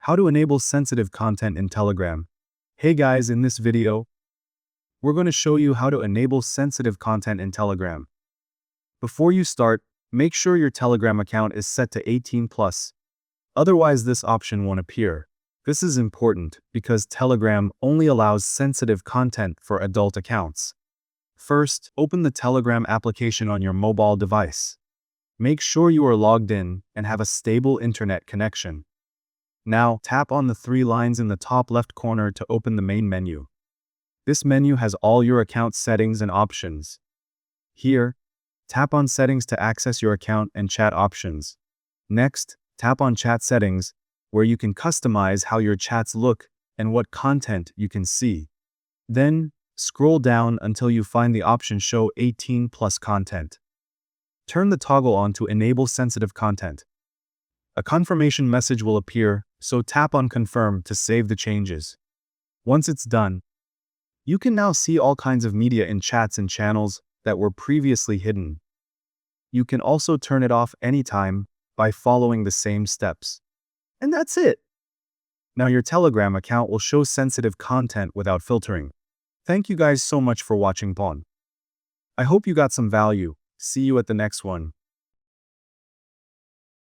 How to enable sensitive content in Telegram. Hey guys, in this video, we're going to show you how to enable sensitive content in Telegram. Before you start, make sure your Telegram account is set to 18 plus. Otherwise, this option won't appear. This is important because Telegram only allows sensitive content for adult accounts. First, open the Telegram application on your mobile device. Make sure you are logged in and have a stable internet connection. Now, tap on the three lines in the top left corner to open the main menu. This menu has all your account settings and options. Here, tap on Settings to access your account and chat options. Next, tap on Chat Settings, where you can customize how your chats look and what content you can see. Then, scroll down until you find the option Show 18 plus content. Turn the toggle on to enable sensitive content. A confirmation message will appear, so tap on Confirm to save the changes. Once it's done, you can now see all kinds of media in chats and channels that were previously hidden. You can also turn it off anytime by following the same steps. And that's it! Now your Telegram account will show sensitive content without filtering. Thank you guys so much for watching Pawn. I hope you got some value. See you at the next one.